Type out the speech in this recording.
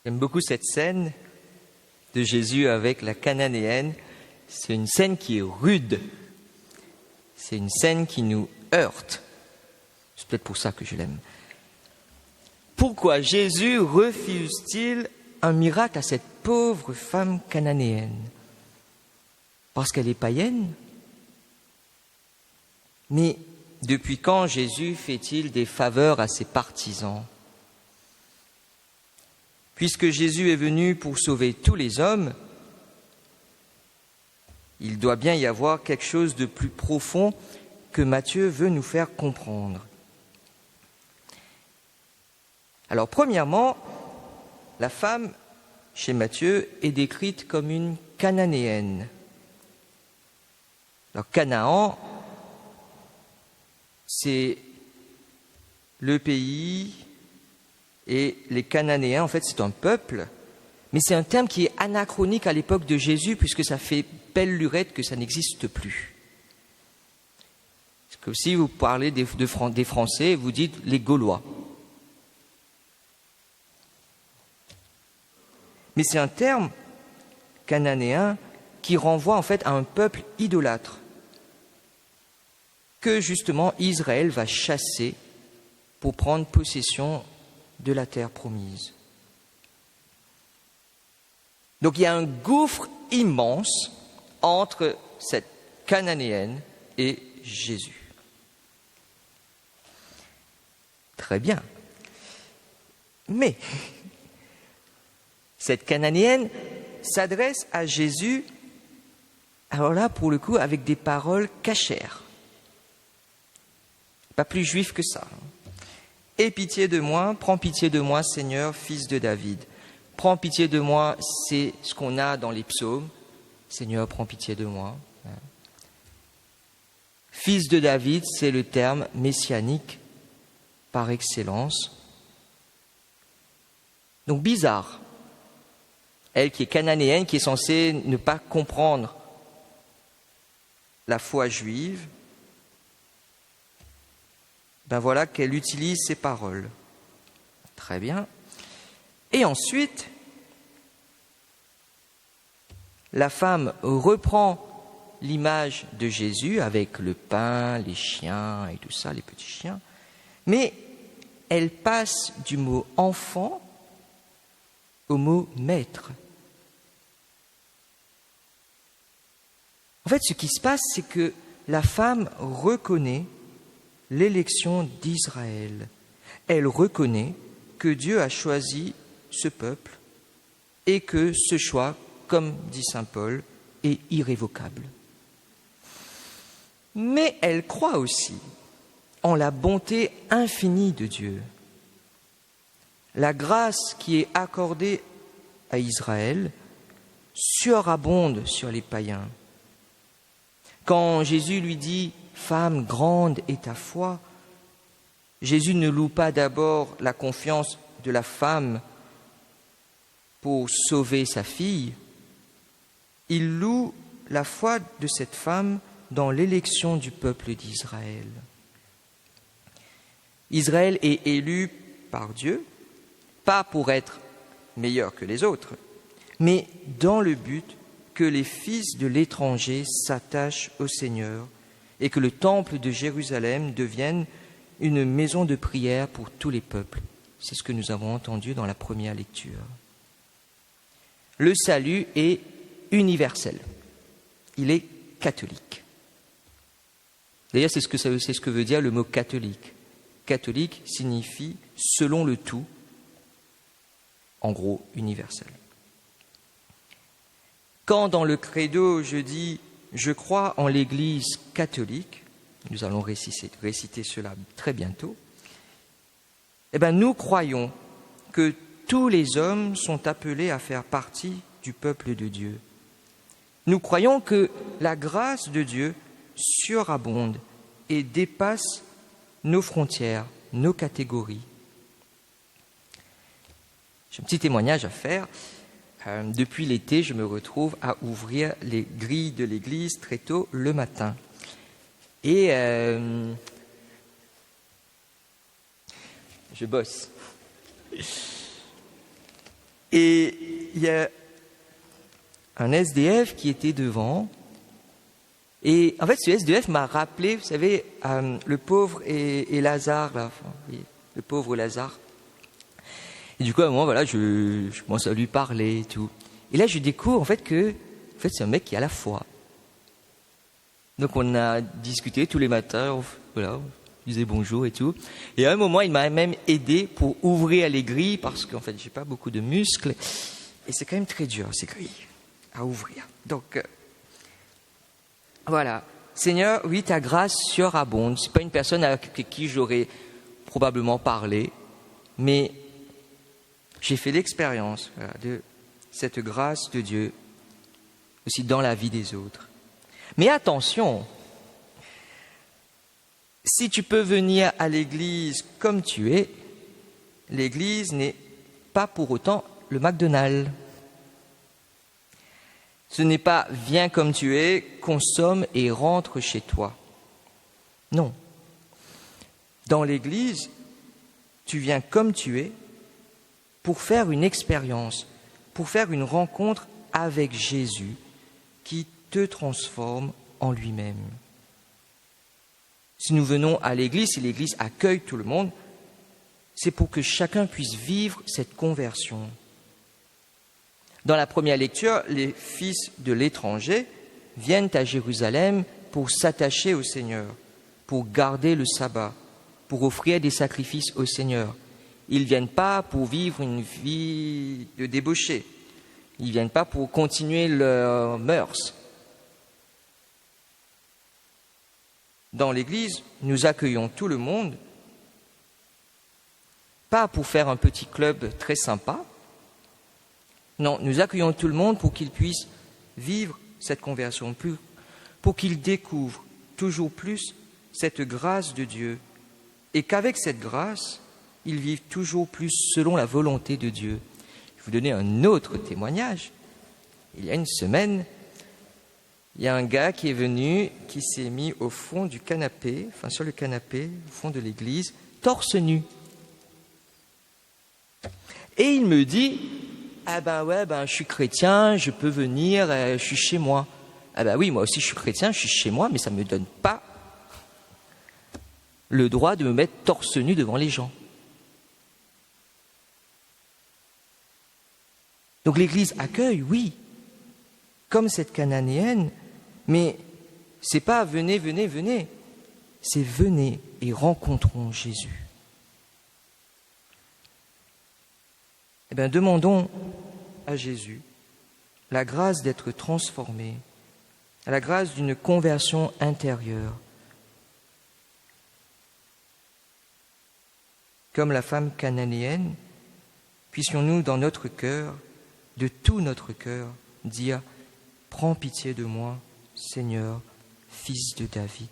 J'aime beaucoup cette scène de Jésus avec la Cananéenne. C'est une scène qui est rude. C'est une scène qui nous heurte. C'est peut-être pour ça que je l'aime. Pourquoi Jésus refuse-t-il un miracle à cette pauvre femme cananéenne? Parce qu'elle est païenne? Mais depuis quand Jésus fait-il des faveurs à ses partisans? Puisque Jésus est venu pour sauver tous les hommes, il doit bien y avoir quelque chose de plus profond que Matthieu veut nous faire comprendre. Alors, premièrement, la femme, chez Matthieu, est décrite comme une cananéenne. Alors, Canaan, c'est le pays, et les Cananéens, en fait, c'est un peuple, mais c'est un terme qui est anachronique à l'époque de Jésus, puisque ça fait belle lurette que ça n'existe plus. C'est comme si vous parlez des Français, vous dites les Gaulois. Mais c'est un terme cananéen qui renvoie en fait à un peuple idolâtre que justement Israël va chasser pour prendre possession de la terre promise. Donc il y a un gouffre immense entre cette cananéenne et Jésus. Très bien. Mais cette cananéenne s'adresse à Jésus, alors là, pour le coup, avec des paroles cachères. Pas plus juif que ça. Aie pitié de moi, prends pitié de moi, Seigneur, fils de David. Prends pitié de moi, c'est ce qu'on a dans les psaumes. Seigneur, prends pitié de moi. Fils de David, c'est le terme messianique par excellence. Donc bizarre. Elle qui est cananéenne, qui est censée ne pas comprendre la foi juive, ben voilà qu'elle utilise ces paroles. Très bien. Et ensuite, la femme reprend l'image de Jésus avec le pain, les chiens et tout ça, les petits chiens, mais elle passe du mot enfant au mot maître. En fait, ce qui se passe, c'est que la femme reconnaît l'élection d'Israël. Elle reconnaît que Dieu a choisi ce peuple et que ce choix, comme dit saint Paul, est irrévocable. Mais elle croit aussi en la bonté infinie de Dieu. La grâce qui est accordée à Israël surabonde sur les païens. Quand Jésus lui dit « Femme, grande est ta foi », Jésus ne loue pas d'abord la confiance de la femme pour sauver sa fille, il loue la foi de cette femme dans l'élection du peuple d'Israël. Israël est élu par Dieu, pas pour être meilleur que les autres, mais dans le but que les fils de l'étranger s'attachent au Seigneur et que le temple de Jérusalem devienne une maison de prière pour tous les peuples. C'est ce que nous avons entendu dans la première lecture. Le salut est universel. Il est catholique. D'ailleurs, c'est ce que veut dire le mot catholique. Catholique signifie selon le tout, en gros, universel. Quand dans le credo je dis « je crois en l'Église catholique », nous allons réciter cela très bientôt, eh bien, nous croyons que tous les hommes sont appelés à faire partie du peuple de Dieu. Nous croyons que la grâce de Dieu surabonde et dépasse nos frontières, nos catégories. J'ai un petit témoignage à faire. Depuis l'été, je me retrouve à ouvrir les grilles de l'église très tôt le matin. Et je bosse. Et il y a un SDF qui était devant. Et en fait, ce SDF m'a rappelé, vous savez, le pauvre et Lazare, là, enfin, oui, le pauvre Lazare. Et du coup, à un moment, voilà, je commence à lui parler et tout. Et là, je découvre en fait que c'est un mec qui a la foi. Donc, on a discuté tous les matins, voilà, on disait bonjour et tout. Et à un moment, il m'a même aidé pour ouvrir les grilles parce qu'en fait, j'ai pas beaucoup de muscles. Et c'est quand même très dur, ces grilles, à ouvrir. Donc, voilà. Seigneur, oui, ta grâce surabonde. C'est pas une personne avec qui j'aurais probablement parlé, mais j'ai fait l'expérience de cette grâce de Dieu aussi dans la vie des autres. Mais attention, si tu peux venir à l'église comme tu es, l'église n'est pas pour autant le McDonald's. Ce n'est pas « viens comme tu es, consomme et rentre chez toi ». Non. Dans l'église, tu viens comme tu es pour faire une expérience, pour faire une rencontre avec Jésus qui te transforme en lui-même. Si nous venons à l'église, si l'église accueille tout le monde, c'est pour que chacun puisse vivre cette conversion. Dans la première lecture, les fils de l'étranger viennent à Jérusalem pour s'attacher au Seigneur, pour garder le sabbat, pour offrir des sacrifices au Seigneur. Ils ne viennent pas pour vivre une vie de débauché. Ils ne viennent pas pour continuer leurs mœurs. Dans l'Église, nous accueillons tout le monde, pas pour faire un petit club très sympa. Non, nous accueillons tout le monde pour qu'ils puissent vivre cette conversion, pour qu'ils découvrent toujours plus cette grâce de Dieu et qu'avec cette grâce, ils vivent toujours plus selon la volonté de Dieu. Je vais vous donner un autre témoignage. Il y a une semaine, il y a un gars qui est venu, qui s'est mis au fond du canapé, enfin sur le canapé, au fond de l'église, torse nu. Et il me dit... Ah ben ouais, je suis chrétien, je peux venir, je suis chez moi. Ah ben oui, moi aussi je suis chrétien, je suis chez moi, mais ça ne me donne pas le droit de me mettre torse nu devant les gens. Donc l'Église accueille, oui, comme cette Cananéenne, mais c'est pas venez, venez, venez, c'est venez et rencontrons Jésus. Eh bien, demandons à Jésus la grâce d'être transformé, la grâce d'une conversion intérieure. Comme la femme cananéenne, puissions-nous dans notre cœur, de tout notre cœur, dire « Prends pitié de moi, Seigneur, fils de David ».